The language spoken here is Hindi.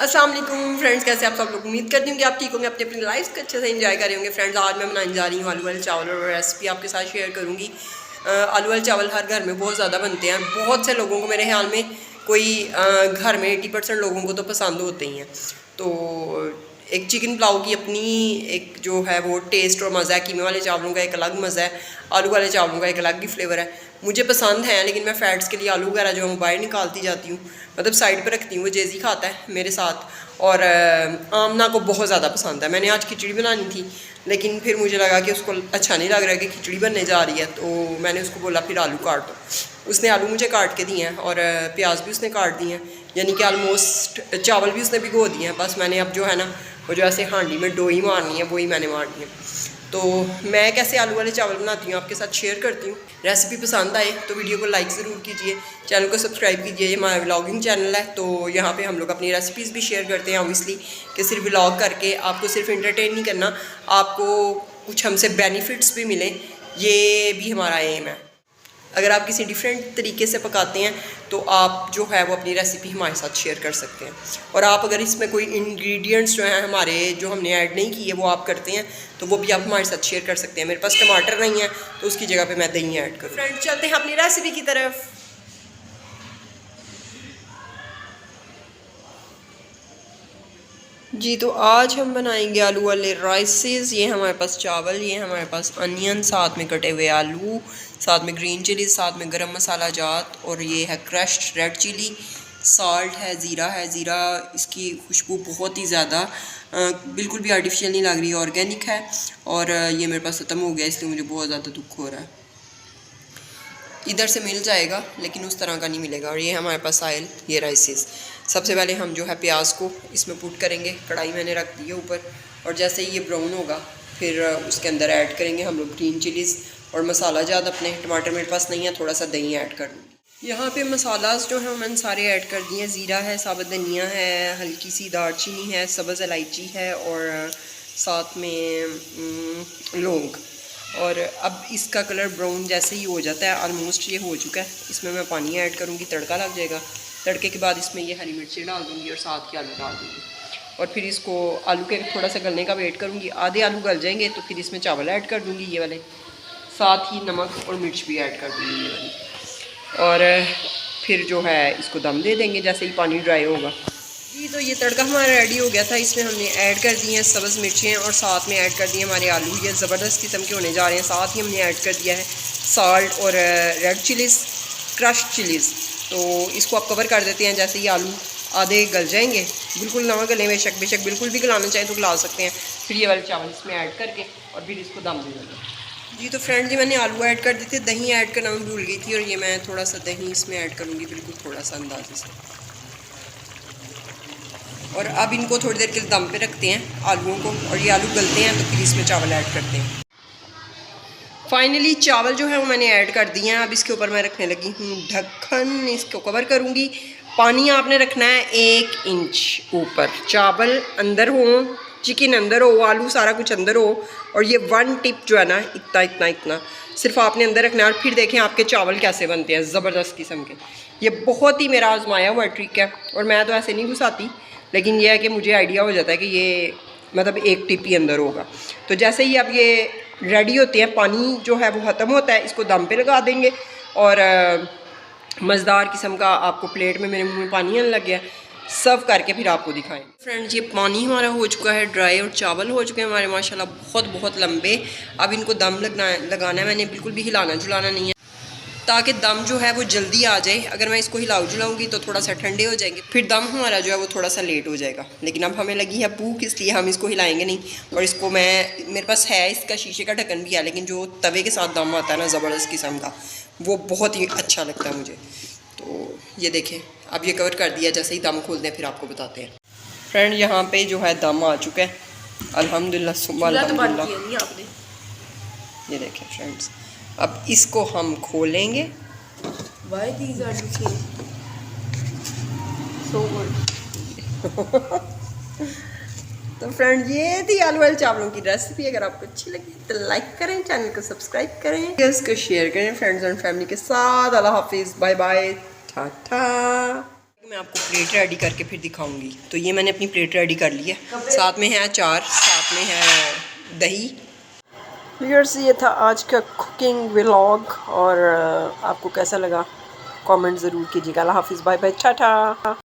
अस्सलाम वालेकुम फ्रेंड्स, कैसे आप सब लोग। उम्मीद करती हूँ कि आप ठीक होंगे, अपनी अपनी लाइफ को अच्छे से एंजॉय कर रहे होंगे। फ्रेंड्स, आज मैं बनाने जा रही हूँ आलू वाले चावल और रेसिपी आपके साथ शेयर करूँगी। आलू वाले चावल हर घर में बहुत ज़्यादा बनते हैं। बहुत से लोगों को, मेरे ख्याल में कोई घर में 80% लोगों को तो पसंद होते ही हैं। तो एक चिकन पुलाव की अपनी एक जो है वो टेस्ट और मज़ा है। कीमे वाले चावलों का एक अलग मज़ा है, आलू वाले चावलों का एक अलग ही फ्लेवर है। मुझे पसंद है, लेकिन मैं फ़ैट्स के लिए आलू वगैरह जो है बाहर निकालती जाती हूँ, मतलब साइड पर रखती हूँ। वो जेज़ी खाता है मेरे साथ, और आमना को बहुत ज़्यादा पसंद है। मैंने आज खिचड़ी बनानी थी, लेकिन फिर मुझे लगा कि उसको अच्छा नहीं लग रहा है कि खिचड़ी बनने जा रही है, तो मैंने उसको बोला फिर आलू काट दो। उसने आलू मुझे काट के दिए हैं और प्याज भी उसने काट दिए हैं, यानी कि आलमोस्ट चावल भी उसने भिगो दिए हैं। बस मैंने अब जो है ना वो जो ऐसे हांडी में डोई मारनी है, वही मैंने मारनी है। तो मैं कैसे आलू वाले चावल बनाती हूँ आपके साथ शेयर करती हूँ। रेसिपी पसंद आए तो वीडियो को लाइक ज़रूर कीजिए, चैनल को सब्सक्राइब कीजिए। ये हमारा व्लॉगिंग चैनल है, तो यहाँ पे हम लोग अपनी रेसिपीज़ भी शेयर करते हैं। ऑब्वियसली कि सिर्फ व्लॉग करके आपको सिर्फ एंटरटेन नहीं करना, आपको कुछ हमसे बेनिफिट्स भी मिले, ये भी हमारा एम है। अगर आप किसी डिफरेंट तरीके से पकाते हैं तो आप जो है वो अपनी रेसिपी हमारे साथ शेयर कर सकते हैं। और आप अगर इसमें कोई इंग्रेडिएंट्स जो हैं हमारे, जो हमने ऐड नहीं किए, वो आप करते हैं तो वो भी आप हमारे साथ शेयर कर सकते हैं। मेरे पास टमाटर नहीं है तो उसकी जगह पे मैं दही ऐड करूँ। फ्रेंड्स, चलते हैं अपनी रेसिपी की तरफ। जी, तो आज हम बनाएंगे आलू वाले राइसेस। ये हमारे पास चावल, ये हमारे पास अनियन, साथ में कटे हुए आलू, साथ में ग्रीन चिली, साथ में गरम मसाला जात, और ये है क्रश्ड रेड चिली, साल्ट है, ज़ीरा है। ज़ीरा, इसकी खुशबू बहुत ही ज़्यादा बिल्कुल भी आर्टिफिशियल नहीं लग रही, ऑर्गेनिक है। और ये मेरे पास ख़त्म हो गया, इसलिए मुझे बहुत ज़्यादा दुख हो रहा है। इधर से मिल जाएगा लेकिन उस तरह का नहीं मिलेगा। और ये हमारे पास आयल, ये राइसेस। सबसे पहले हम जो है प्याज को इसमें पुट करेंगे। कढ़ाई मैंने रख दी है ऊपर, और जैसे ही ये ब्राउन होगा फिर उसके अंदर ऐड करेंगे हम लोग ग्रीन चिलीज़ और मसाला ज़्यादा अपने। टमाटर मेरे पास नहीं है, थोड़ा सा दही ऐड कर दूँगी। यहाँ पे मसालास जो है मैंने सारे ऐड कर दिए हैं। ज़ीरा है, साबुत धनिया है, हल्की सी दालचीनी है, सब्ज़ इलायची है, और साथ में लौंग। और अब इसका कलर ब्राउन जैसे ही हो जाता है, ऑलमोस्ट ये हो चुका है, इसमें मैं पानी ऐड करूँगी, तड़का लग जाएगा। तड़के के बाद इसमें ये हरी मिर्ची डाल दूँगी और साथ के आलू डाल दूँगी, और फिर इसको आलू के थोड़ा सा गलने का वेट करूँगी। आधे आलू गल जाएंगे तो फिर इसमें चावल ऐड कर दूँगी ये वाले, साथ ही नमक और मिर्च भी ऐड कर दूँगी ये वाली, और फिर जो है इसको दम दे देंगे जैसे ही पानी ड्राई होगा। जी, तो ये तड़का हमारा रेडी हो गया था। इसमें हमने ऐड कर दी हैं सब्ज़ मिर्चें, और साथ में ऐड कर दिए हमारे आलू। ये ज़बरदस्त किस्म के होने जा रहे हैं। साथ ही हमने ऐड कर दिया है साल्ट और रेड चिलीज़, क्रश्ड चिलीज़। तो इसको आप कवर कर देते हैं। जैसे ही आलू आधे गल जाएंगे, बिल्कुल ना गले, बेशक बिल्कुल भी गलाना चाहें तो गला सकते हैं, फिर ये वाले चावल इसमें ऐड करके और फिर इसको दम दे देंगे। जी, तो फ्रेंड जी, मैंने आलू ऐड कर दिए थे, दही ऐड करना मैं भूल गई थी, और ये मैं थोड़ा सा दही इसमें ऐड करूँगी, बिल्कुल थोड़ा सा अंदाजे से। और अब इनको थोड़ी देर के लिए दम पे रखते हैं आलूओं को, और ये आलू गलते हैं तो फिर इसमें चावल ऐड करते हैं। फाइनली चावल जो है वो मैंने ऐड कर दिए हैं। अब इसके ऊपर मैं रखने लगी हूँ ढक्कन, इसको कवर करूँगी। पानी आपने रखना है 1 इंच ऊपर। चावल अंदर हो, चिकन अंदर हो, आलू सारा कुछ अंदर हो, और ये 1 टिप जो है ना, इतना सिर्फ आपने अंदर रखना है। और फिर देखें आपके चावल कैसे बनते हैं, ज़बरदस्त किस्म के। ये बहुत ही मेरा आजमाया हुआ ट्रिक है, और मैं तो ऐसे नहीं घुसाती, लेकिन यह है कि मुझे आइडिया हो जाता है कि ये मतलब 1 टिप ही अंदर होगा। तो जैसे ही अब ये रेडी होते हैं, पानी जो है वो ख़त्म होता है, इसको दम पे लगा देंगे। और मज़ेदार किस्म का आपको प्लेट में, मेरे मुंह में पानी आने लग गया, सर्व करके फिर आपको दिखाएं। फ्रेंड्स, ये पानी हमारा हो चुका है ड्राई, और चावल हो चुके हैं हमारे माशाल्लाह बहुत लंबे। अब इनको दम लगाना है। मैंने बिल्कुल भी हिलाना झुलाना नहीं है, ताकि दम जो है वो जल्दी आ जाए। अगर मैं इसको हिलाऊ जुलाऊंगी तो थोड़ा सा ठंडे हो जाएंगे, फिर दम हमारा जो है वो थोड़ा सा लेट हो जाएगा। लेकिन अब हमें लगी है भूख, इसलिए हम इसको हिलाएंगे नहीं। और इसको मेरे पास है इसका शीशे का ढक्कन भी है, लेकिन जो तवे के साथ दम आता है ना, ज़बरदस्त किस्म का, वो बहुत ही अच्छा लगता है मुझे। तो ये देखें, अब ये कवर कर दिया। जैसे ही दम खोलते हैं फिर आपको बताते हैं। फ्रेंड, यहाँ पे जो है दम आ चुका है, अल्हम्दुलिल्लाह सुम्मा अल्हम्दुलिल्लाह। ये देखें फ्रेंड्स, अब इसको हम खोलेंगे। Why these are looking so good? तो फ्रेंड, ये थी आलू वाले चावलों की रेसिपी। अगर आपको अच्छी लगी तो लाइक करें, चैनल को सब्सक्राइब करें, इसको शेयर करें फ्रेंड्स एंड फैमिली के साथ। अल्लाह हाफिज़, बाय बाय, टाटा। मैं आपको प्लेट रेडी करके फिर दिखाऊंगी। तो ये मैंने अपनी प्लेट रेडी कर ली है, साथ में है अचार, साथ में है दही। व्यूअर्स, ये था आज का कुकिंग व्लॉग, और आपको कैसा लगा कमेंट ज़रूर कीजिएगा। अल्लाह हाफिज़, बाय बाय, टाटा।